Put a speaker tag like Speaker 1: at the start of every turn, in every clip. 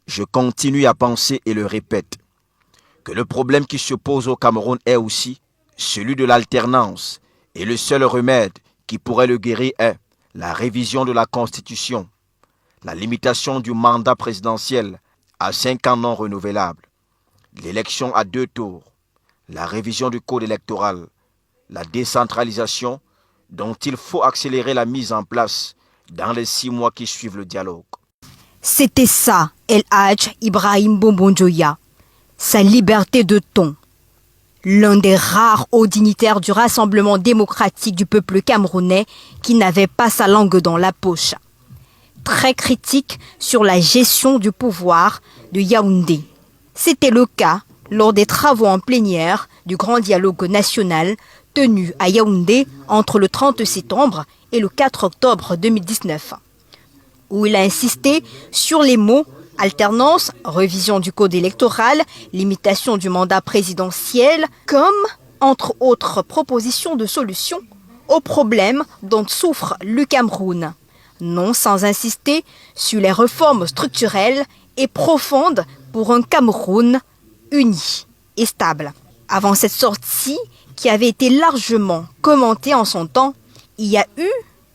Speaker 1: Je continue à penser et le répète, que le problème qui se pose au Cameroun est aussi celui de l'alternance et le seul remède qui pourrait le guérir est la révision de la Constitution, la limitation du mandat présidentiel à 5 ans non renouvelables, l'élection à 2 tours, la révision du code électoral, la décentralisation dont il faut accélérer la mise en place dans les 6 mois qui suivent le dialogue.
Speaker 2: C'était ça, El Hadj Ibrahim Bonbon Dioya, sa liberté de ton. L'un des rares hauts dignitaires du Rassemblement démocratique du peuple camerounais qui n'avait pas sa langue dans la poche. Très critique sur la gestion du pouvoir de Yaoundé. C'était le cas lors des travaux en plénière du Grand Dialogue national tenu à Yaoundé entre le 30 septembre et le 4 octobre 2019, où il a insisté sur les mots alternance, révision du code électoral, limitation du mandat présidentiel, comme, entre autres propositions de solutions aux problèmes dont souffre le Cameroun. Non sans insister sur les réformes structurelles et profondes pour un Cameroun uni et stable. Avant cette sortie, qui avait été largement commentée en son temps, il y a eu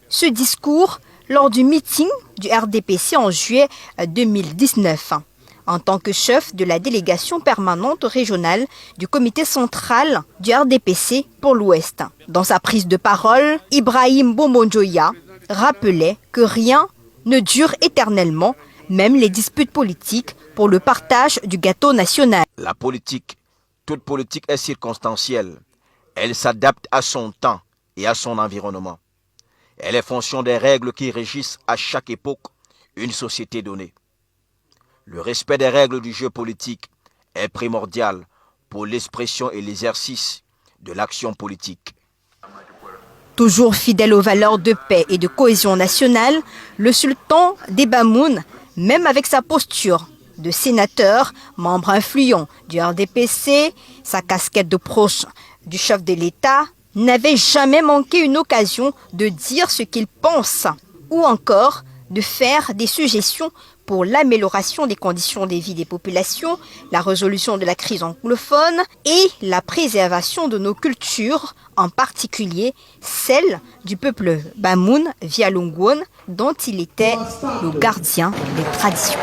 Speaker 2: ce discours lors du meeting du RDPC en juillet 2019, en tant que chef de la délégation permanente régionale du comité central du RDPC pour l'Ouest. Dans sa prise de parole, Ibrahim Bonbon Dioya rappelait que rien ne dure éternellement, même les disputes politiques pour le partage du gâteau national.
Speaker 1: La politique, toute politique est circonstancielle. Elle s'adapte à son temps et à son environnement. Elle est fonction des règles qui régissent à chaque époque une société donnée. Le respect des règles du jeu politique est primordial pour l'expression et l'exercice de l'action politique.
Speaker 2: Toujours fidèle aux valeurs de paix et de cohésion nationale, le sultan d'Ebamoun, même avec sa posture de sénateur, membre influent du RDPC, sa casquette de proche du chef de l'État, n'avait jamais manqué une occasion de dire ce qu'il pense ou encore de faire des suggestions pour l'amélioration des conditions de vie des populations, la résolution de la crise anglophone et la préservation de nos cultures, en particulier celle du peuple Bamoun via Longwon, dont il était le gardien des traditions.